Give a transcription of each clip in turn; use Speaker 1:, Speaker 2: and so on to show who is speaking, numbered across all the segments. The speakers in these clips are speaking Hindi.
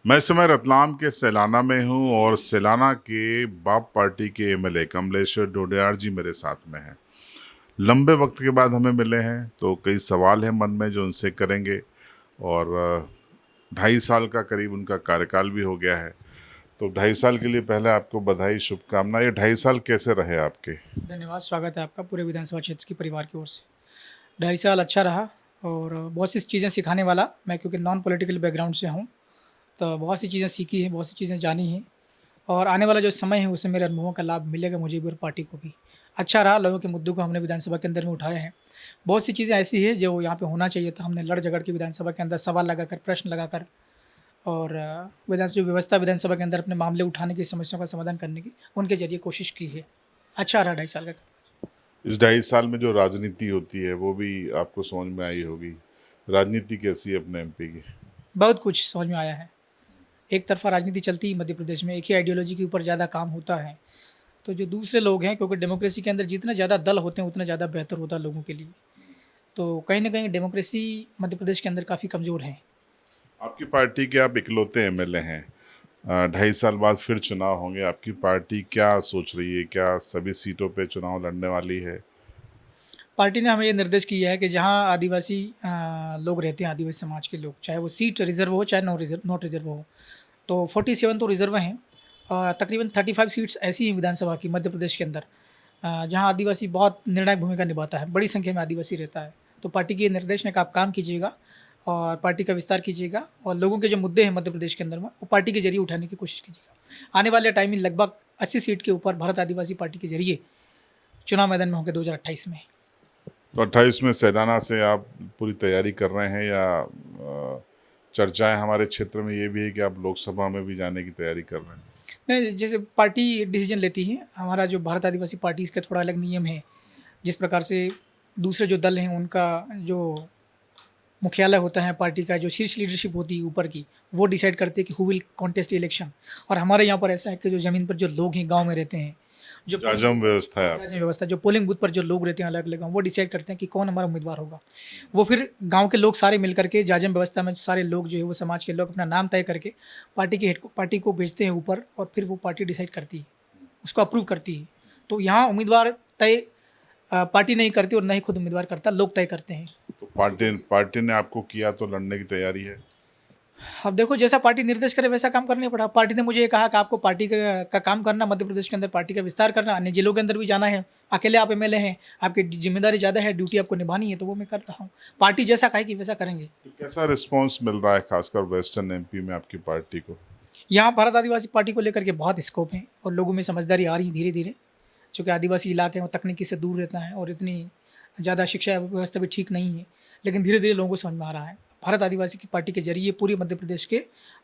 Speaker 1: मैं इस समय रतलाम के सैलाना में हूँ और सैलाना के बाप पार्टी के एमएलए कमलेश्वर डोडियार जी मेरे साथ में हैं। लंबे वक्त के बाद हमें मिले हैं तो कई सवाल हैं मन में जो उनसे करेंगे। और 2.5 साल का करीब उनका कार्यकाल भी हो गया है। तो 2.5 साल के लिए पहले आपको बधाई, शुभकामनाएं। ये 2.5 साल कैसे रहे आपके?
Speaker 2: धन्यवाद। स्वागत है आपका पूरे विधानसभा क्षेत्र के परिवार की ओर से। 2.5 साल अच्छा रहा और बहुत सी चीज़ें सिखाने वाला। मैं क्योंकि नॉन पॉलिटिकल बैकग्राउंड से हूँ, तो बहुत सी चीज़ें सीखी हैं, बहुत सी चीज़ें जानी हैं और आने वाला जो समय है उसमें मेरे अनुभवों का लाभ मिलेगा मुझे भी और पार्टी को भी। अच्छा रहा, लोगों के मुद्दों को हमने विधानसभा के अंदर में उठाए हैं। बहुत सी चीज़ें ऐसी हैं जो यहाँ पे होना चाहिए था, हमने लड़ झगड़ के विधानसभा के अंदर सवाल लगाकर, प्रश्न लगाकर और जो व्यवस्था विधानसभा के अंदर अपने मामले उठाने की, समस्याओं का समाधान करने की उनके ज़रिए कोशिश की है। अच्छा रहा 2.5 साल का।
Speaker 1: इस 2.5 साल में जो राजनीति होती है वो भी आपको समझ में आई होगी। राजनीति कैसी है अपने एमपी की?
Speaker 2: बहुत कुछ समझ में आया है। एक तरफ़ा राजनीति चलती है मध्य प्रदेश में, एक ही आइडियोलॉजी के ऊपर ज़्यादा काम होता है। तो जो दूसरे लोग हैं, क्योंकि डेमोक्रेसी के अंदर जितने ज़्यादा दल होते हैं उतना ज़्यादा बेहतर होता है लोगों के लिए। तो कहीं न कहीं डेमोक्रेसी मध्य प्रदेश के अंदर काफ़ी कमज़ोर है।
Speaker 1: आपकी पार्टी के आप इकलौते एमएलए हैं। 2.5 साल बाद फिर चुनाव होंगे। आपकी पार्टी क्या सोच रही है? क्या सभी सीटों पे चुनाव लड़ने वाली है?
Speaker 2: पार्टी ने हमें ये निर्देश किया है कि जहाँ आदिवासी लोग रहते हैं, आदिवासी समाज के लोग, चाहे वो सीट रिज़र्व हो, चाहे नॉट रिज़र्व हो, तो 47 तो रिज़र्व हैं और तकरीबन 35 सीट्स ऐसी हैं विधानसभा की मध्य प्रदेश के अंदर, जहाँ आदिवासी बहुत निर्णायक भूमिका निभाता है, बड़ी संख्या में आदिवासी रहता है। तो पार्टी के ये निर्देश हैं कि आप काम कीजिएगा और पार्टी का विस्तार कीजिएगा और लोगों के जो मुद्दे हैं मध्य प्रदेश के अंदर में, वो पार्टी के ज़रिए उठाने की कोशिश कीजिएगा। आने वाले टाइम में लगभग 80 सीट के ऊपर भारत आदिवासी पार्टी के ज़रिए चुनाव मैदान में होंगे 2028 में।
Speaker 1: तो 28 में सैलाना से आप पूरी तैयारी कर रहे हैं या चर्चाएं हमारे क्षेत्र में ये भी है कि आप लोकसभा में भी जाने की तैयारी कर रहे हैं?
Speaker 2: नहीं, जैसे पार्टी डिसीजन लेती है, हमारा जो भारत आदिवासी पार्टी इसका थोड़ा अलग नियम है। जिस प्रकार से दूसरे जो दल हैं उनका जो मुख्यालय होता है, पार्टी का जो शीर्ष लीडरशिप होती है ऊपर की, वो डिसाइड करती है कि हु विल कॉन्टेस्ट इलेक्शन। और हमारे यहाँ पर ऐसा है कि जो ज़मीन पर जो लोग हैं, गाँव में रहते हैं, जो पोलिंग
Speaker 1: जाजम व्यवस्था है आप?
Speaker 2: बूथ व्यवस्था, जो पोलिंग बूथ पर जो लोग रहते हैं अलग-अलग गाँव, वो डिसाइड करते हैं कि कौन हमारा उम्मीदवार होगा। वो फिर गाँव के लोग सारे मिल कर के जाजम व्यवस्था में सारे लोग जो है वो समाज के लोग अपना नाम तय करके पार्टी को भेजते हैं ऊपर और फिर वो पार्टी डिसाइड करती है, उसको अप्रूव करती है। तो यहाँ उम्मीदवार तय पार्टी नहीं करती और ना ही खुद उम्मीदवार करता, लोग तय करते हैं।
Speaker 1: तो पार्टी ने आपको किया तो लड़ने की तैयारी है?
Speaker 2: अब देखो, जैसा पार्टी निर्देश करे वैसा काम करना पड़ा। पार्टी ने मुझे ये कहा कि आपको पार्टी का काम करना, मध्य प्रदेश के अंदर पार्टी का विस्तार करना, अन्य जिलों के अंदर भी जाना है। अकेले आप एमएलए हैं, आपकी जिम्मेदारी ज़्यादा है, ड्यूटी आपको निभानी है, तो वो मैं कर रहा हूँ। पार्टी जैसा कहेगी वैसा करेंगे।
Speaker 1: तो कैसा रिस्पांस मिल रहा है खासकर वेस्टर्न एमपी में आपकी पार्टी को?
Speaker 2: यहाँ भारत आदिवासी पार्टी को लेकर के बहुत स्कोप है और लोगों में समझदारी आ रही है धीरे धीरे। चूँकि आदिवासी इलाके हैं, वो तकनीकी से दूर रहता है और इतनी ज़्यादा शिक्षा व्यवस्था भी ठीक नहीं है, लेकिन धीरे धीरे लोगों को समझ में आ रहा है। भारत आदिवासी की पार्टी के जरिए पूरे मध्य प्रदेश के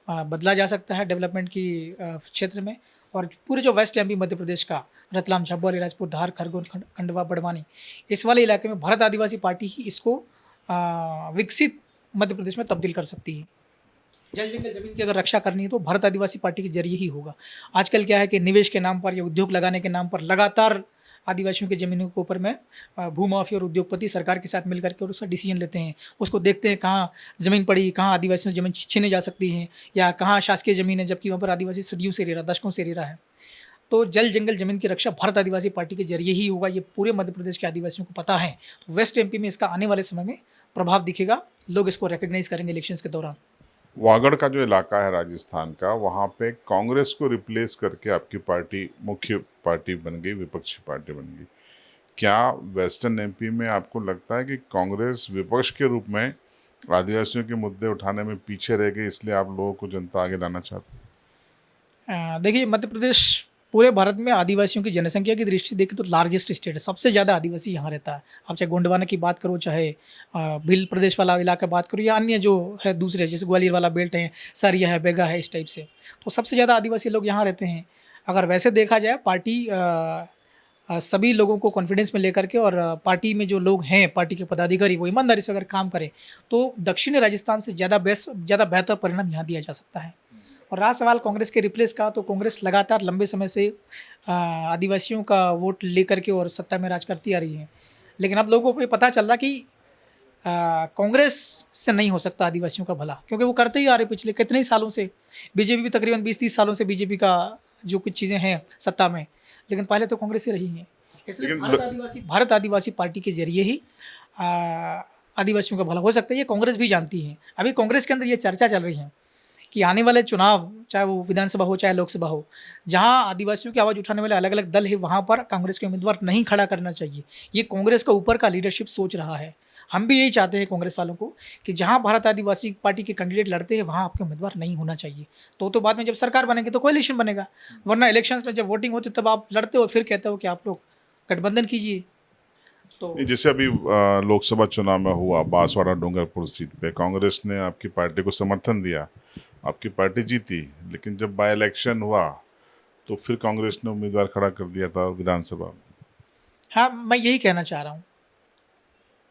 Speaker 2: बदला जा सकता है डेवलपमेंट की क्षेत्र में। और पूरे जो वेस्ट एमपी मध्य प्रदेश का, रतलाम, झाबुआ, अलीराजपुर, धार, खरगोन, खंडवा, बड़वानी, इस वाले इलाके में भारत आदिवासी पार्टी ही इसको विकसित मध्य प्रदेश में तब्दील कर सकती है। जल जंगल ज़मीन की अगर रक्षा करनी है तो भारत आदिवासी पार्टी के जरिए ही होगा। आजकल क्या है कि निवेश के नाम पर या उद्योग लगाने के नाम पर लगातार आदिवासियों की ज़मीनों के ऊपर में भूमाफिया और उद्योगपति सरकार के साथ मिल करके और उसका डिसीजन लेते हैं। उसको देखते हैं कहाँ ज़मीन पड़ी, कहाँ आदिवासियों से ज़मीन छीनी जा सकती है या कहाँ शासकीय ज़मीन है, जबकि वहाँ पर आदिवासी सदियों से रह रहा, दशकों से रह रहा है। तो जल जंगल ज़मीन की रक्षा भारत आदिवासी पार्टी के जरिए ही होगा, ये पूरे मध्य प्रदेश के आदिवासियों को पता है। तो वेस्ट एमपी में इसका आने वाले समय में प्रभाव दिखेगा, लोग इसको रिकॉग्नाइज़ करेंगे इलेक्शंस के दौरान।
Speaker 1: वागड़ का जो इलाका है राजस्थान का, वहाँ पे कांग्रेस को रिप्लेस करके आपकी पार्टी मुख्य पार्टी बन गई, विपक्षी पार्टी बन गई। क्या वेस्टर्न एमपी में आपको लगता है कि कांग्रेस विपक्ष के रूप में आदिवासियों के मुद्दे उठाने में पीछे रह गई, इसलिए आप लोगों को जनता आगे लाना चाहती
Speaker 2: देखिए, मध्य प्रदेश पूरे भारत में आदिवासियों की जनसंख्या की दृष्टि से देखें तो लार्जेस्ट स्टेट है, सबसे ज़्यादा आदिवासी यहाँ रहता है। आप चाहे गोंडवाना की बात करो, चाहे भील प्रदेश वाला इलाका बात करो या अन्य जो है दूसरे, जैसे ग्वालियर वाला बेल्ट है, सरिया है, बेगा है, इस टाइप से। तो सबसे ज़्यादा आदिवासी लोग यहाँ रहते हैं। अगर वैसे देखा जाए, पार्टी सभी लोगों को कॉन्फिडेंस में लेकर के और पार्टी में जो लोग हैं, पार्टी के पदाधिकारी, वो ईमानदारी से अगर काम करें, तो दक्षिणी राजस्थान से ज़्यादा बेहतर परिणाम यहाँ दिया जा सकता है। और रहा सवाल कांग्रेस के रिप्लेस का, तो कांग्रेस लगातार लंबे समय से आदिवासियों का वोट लेकर के और सत्ता में राज करती आ रही है। लेकिन अब लोगों को ये पता चल रहा कि कांग्रेस से नहीं हो सकता आदिवासियों का भला, क्योंकि वो करते ही आ रहे पिछले कितने ही सालों से। बीजेपी भी तकरीबन 20-30 सालों से बीजेपी का जो कुछ चीज़ें हैं सत्ता में, लेकिन पहले तो कांग्रेस ही रही हैं। इसलिए भारत आदिवासी पार्टी के जरिए ही आदिवासियों का भला हो सकता है, ये कांग्रेस भी जानती है। अभी कांग्रेस के अंदर ये चर्चा चल रही है कि आने वाले चुनाव, चाहे वो विधानसभा हो चाहे लोकसभा हो, जहां आदिवासियों की आवाज़ उठाने वाले अलग अलग दल है, वहां पर कांग्रेस के उम्मीदवार नहीं खड़ा करना चाहिए। ये कांग्रेस का ऊपर का लीडरशिप सोच रहा है। हम भी यही चाहते हैं कांग्रेस वालों को कि जहां भारत आदिवासी पार्टी के कैंडिडेट लड़ते हैं वहां आपके उम्मीदवार नहीं होना चाहिए। तो बाद में जब सरकार बनेगी तो कोalition बनेगा, वरना इलेक्शंस में जब वोटिंग होती तब आप लड़ते हो, फिर कहते हो कि आप लोग गठबंधन कीजिए। तो
Speaker 1: जैसे अभी लोकसभा चुनाव में हुआ बांसवाड़ा डूंगरपुर सीट पे कांग्रेस ने आपकी पार्टी को समर्थन दिया, आपकी पार्टी जीती, लेकिन जब बाय इलेक्शन हुआ तो फिर कांग्रेस ने उम्मीदवार खड़ा कर दिया था विधानसभा में।
Speaker 2: हाँ, मैं यही कहना चाह रहा हूँ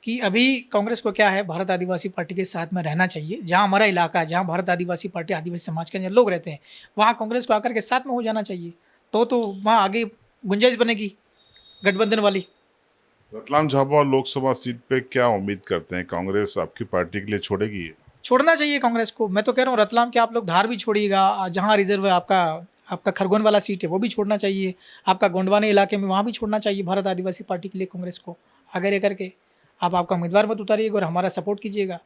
Speaker 2: कि अभी कांग्रेस को क्या है, भारत आदिवासी पार्टी के साथ में रहना चाहिए। जहाँ हमारा इलाका है, जहाँ भारत आदिवासी पार्टी आदिवासी समाज के लोग रहते हैं, वहाँ कांग्रेस को आकर के साथ में हो जाना चाहिए। तो वहाँ आगे गुंजाइश बनेगी गठबंधन वाली।
Speaker 1: रतलाम झाबुआ लोकसभा सीट पे क्या उम्मीद करते हैं, कांग्रेस आपकी पार्टी के लिए छोड़ेगी ये?
Speaker 2: छोड़ना चाहिए कांग्रेस को। मैं तो कह रहा हूँ रतलाम के आप लोग धार भी छोड़िएगा, जहाँ रिजर्व है आपका खरगोन वाला सीट है वो भी छोड़ना चाहिए, आपका गोंडवानी इलाके में वहाँ भी छोड़ना चाहिए भारत आदिवासी पार्टी के लिए कांग्रेस को। आगे रह करके आप आपका उम्मीदवार मत उतारिएगा और हमारा सपोर्ट कीजिएगा।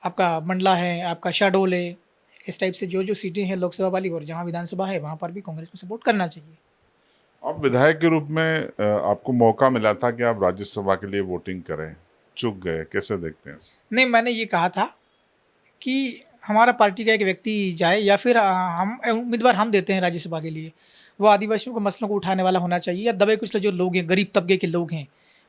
Speaker 2: आपका मंडला है, आपका शहडोल है, इस टाइप से जो सीटें हैं लोकसभा वाली और जहाँ विधानसभा है वहाँ पर भी कांग्रेस को सपोर्ट करना चाहिए।
Speaker 1: आप विधायक के रूप में आपको मौका मिला था कि आप राज्यसभा के लिए वोटिंग करें, चूक गए, कैसे देखते हैं?
Speaker 2: नहीं, मैंने ये कहा था कि हमारा पार्टी का एक व्यक्ति जाए या फिर हम उम्मीदवार हम देते हैं राज्यसभा के लिए, वो आदिवासियों के मसलों को उठाने वाला होना चाहिए, या दबे कुचले जो लोग हैं, गरीब तबके के लोग हैं।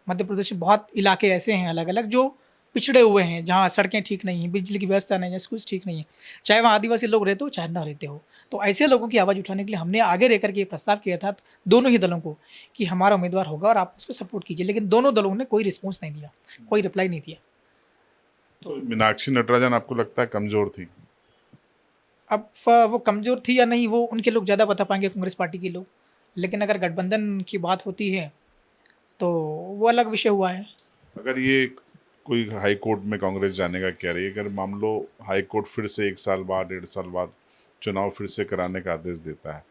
Speaker 2: मध्य प्रदेश में बहुत इलाके ऐसे हैं अलग अलग जो पिछड़े हुए हैं, जहाँ सड़कें ठीक नहीं हैं, बिजली की व्यवस्था नहीं है, स्कूल ठीक नहीं है, चाहे वहाँ आदिवासी लोग रहते हो चाहे ना रहते हो। तो ऐसे लोगों की आवाज़ उठाने के लिए हमने आगे रह करके ये प्रस्ताव किया था दोनों ही दलों को कि हमारा उम्मीदवार होगा और आप उसको सपोर्ट कीजिए, लेकिन दोनों दलों ने कोई रिस्पॉन्स नहीं दिया, कोई रिप्लाई नहीं दिया।
Speaker 1: तो मीनाक्षी नटराजन आपको लगता है कमजोर थी?
Speaker 2: अब वो कमज़ोर थी या नहीं वो उनके लोग ज़्यादा बता पाएंगे, कांग्रेस पार्टी के लोग। लेकिन अगर गठबंधन की बात होती है तो वो अलग विषय हुआ है।
Speaker 1: अगर ये कोई हाई कोर्ट में कांग्रेस जाने का कह रही है, अगर मान लो हाई कोर्ट फिर से 1 साल बाद 1.5 साल बाद चुनाव फिर से कराने का आदेश देता है,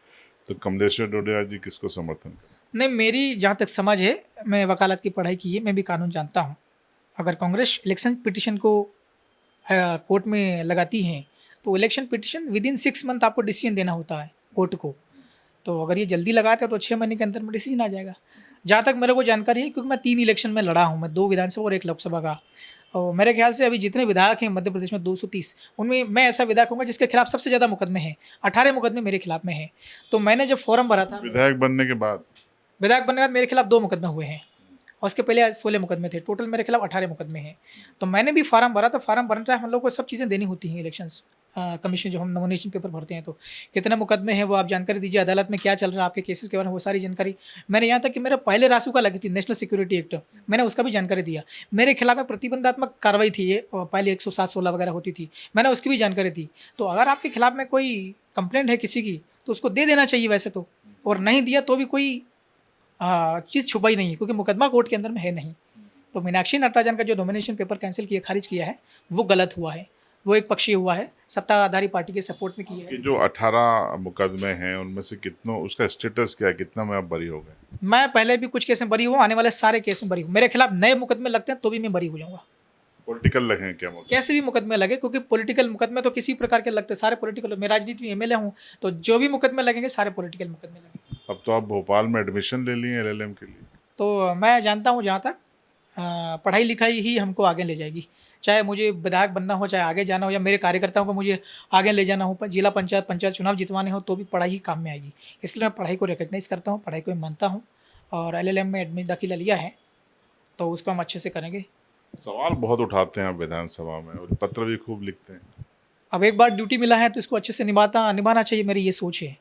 Speaker 1: तो कमलेश्वर डोडियार जी किसको समर्थन करें?
Speaker 2: नहीं, मेरी जहाँ तक समझ है, मैं वकालत की पढ़ाई की है, मैं भी कानून जानता हूँ। अगर कांग्रेस इलेक्शन पिटिशन को कोर्ट में लगाती हैं तो इलेक्शन पिटिशन विदिन 6 मंथ आपको डिसीजन देना होता है कोर्ट को। तो अगर ये जल्दी लगाते हैं तो 6 महीने के अंदर में डिसीजन आ जाएगा। जहाँ तक मेरे को जानकारी है, क्योंकि मैं 3 इलेक्शन में लड़ा हूँ, मैं 2 विधानसभा और 1 लोकसभा का, और मेरे ख्याल से अभी जितने विधायक हैं मध्य प्रदेश में 230, उनमें मैं ऐसा विधायक हूँ जिसके खिलाफ सबसे ज़्यादा मुकदमे हैं। 18 मुकदमे मेरे खिलाफ में हैं। तो मैंने जब फॉर्म भरा था,
Speaker 1: विधायक बनने के बाद
Speaker 2: विधायक बनने के बाद मेरे खिलाफ 2 मुकदमे हुए हैं और उसके पहले 16 मुकदमे थे। टोटल मेरे खिलाफ 18 मुकदमे हैं। तो मैंने भी फार्म भरा, तो फार्म भरने टाइम हम लोग को सब चीज़ें देनी होती हैं इलेक्शंस कमीशन, जो हम नॉमिनेशन पेपर भरते हैं तो कितने मुकदमे हैं वो आप जानकारी दीजिए, अदालत में क्या चल रहा है आपके केसेस के बारे में वो सारी जानकारी। मैंने यहाँ तक कि मेरे पहले रासू का लगी थी नेशनल सिक्योरिटी एक्ट, मैंने उसका भी जानकारी दिया। मेरे खिलाफ में प्रतिबंधात्मक कार्रवाई थी, ये पहले 107-16 वगैरह होती थी, मैंने उसकी भी जानकारी दी। तो अगर आपके खिलाफ में कोई कंप्लेंट है किसी की तो उसको दे देना चाहिए वैसे तो, और नहीं दिया तो भी कोई चीज़ छुपाई नहीं है, क्योंकि मुकदमा कोर्ट के अंदर में है नहीं। तो मीनाक्षी नटराजन का जो नॉमिनेशन पेपर कैंसिल किया, खारिज किया है, वो गलत हुआ है, वो एक पक्षीय हुआ है, सत्ताधारी पार्टी के सपोर्ट में किया है।
Speaker 1: कि जो 18 मुकदमे हैं उनमें से कितनों, उसका स्टेटस क्या है, कितना में आप बरी हो गए?
Speaker 2: मैं पहले भी कुछ केस में बरी हुआ, आने वाले सारे केस में बरी हूँ। मेरे खिलाफ नए मुकदमे लगते हैं तो भी मैं बरी हो जाऊँगा,
Speaker 1: पॉलिटिकल लगे हैं क्या मुकदमे?
Speaker 2: कैसे भी मुकदमे लगे, क्योंकि पॉलिटिकल मुकदमे तो किसी प्रकार के लगते हैं, सारे पॉलिटिकल। मैं राजनीति में एमएलए हूँ, तो जो भी मुकदमे लगेंगे सारे पॉलिटिकल मुकदमे लगेंगे।
Speaker 1: अब तो आप भोपाल में एडमिशन ले लिए एलएलएम के लिए।
Speaker 2: तो मैं जानता हूँ जहाँ तक पढ़ाई लिखाई ही हमको आगे ले जाएगी, चाहे मुझे विधायक बनना हो, चाहे आगे जाना हो, या मेरे कार्यकर्ताओं को मुझे आगे ले जाना हो, पर जिला पंचायत चुनाव जितवाने हो तो भी पढ़ाई ही काम में आएगी। इसलिए मैं पढ़ाई को रिकग्नाइज़ करता हूँ, पढ़ाई को मैं मानता हूँ, और एलएलएम में एडमिशन दाखिला लिया है तो उसको हम अच्छे से करेंगे।
Speaker 1: सवाल बहुत उठाते हैं आप विधानसभा में और पत्र भी खूब लिखते हैं।
Speaker 2: अब एक बार ड्यूटी मिला है तो इसको अच्छे से निभाना चाहिए, मेरी ये सोच है,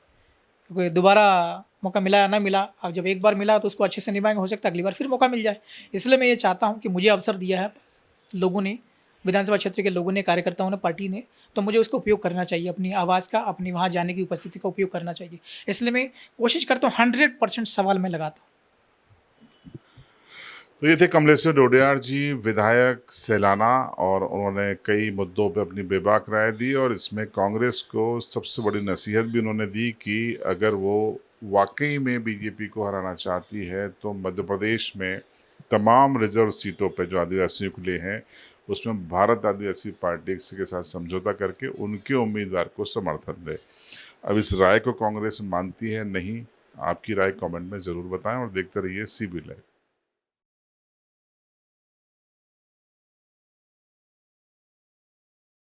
Speaker 2: क्योंकि दोबारा मौका मिला या ना मिला, अब जब एक बार मिला तो उसको अच्छे से निभाएंगे, हो सकता है अगली बार फिर मौका मिल जाए। इसलिए मैं ये चाहता हूँ कि मुझे अवसर दिया है लोगों ने, विधानसभा क्षेत्र के लोगों ने, कार्यकर्ताओं ने, पार्टी ने, तो मुझे उसका उपयोग करना चाहिए, अपनी आवाज़ का, अपनी वहाँ जाने की उपस्थिति का उपयोग करना चाहिए। इसलिए मैं कोशिश करता हूँ 100% सवाल में लगाता हूँ।
Speaker 1: तो ये थे कमलेश्वर डोडियार जी, विधायक सैलाना, और उन्होंने कई मुद्दों पे अपनी बेबाक राय दी और इसमें कांग्रेस को सबसे बड़ी नसीहत भी उन्होंने दी कि अगर वो वाकई में बीजेपी को हराना चाहती है तो मध्य प्रदेश में तमाम रिजर्व सीटों पे जो आदिवासियों के लिए हैं उसमें भारत आदिवासी पार्टी के साथ समझौता करके उनके उम्मीदवार को समर्थन दे। अब इस राय को कांग्रेस मानती है नहीं, आपकी राय कमेंट में ज़रूर बताएं और देखते रहिए CB लाइव।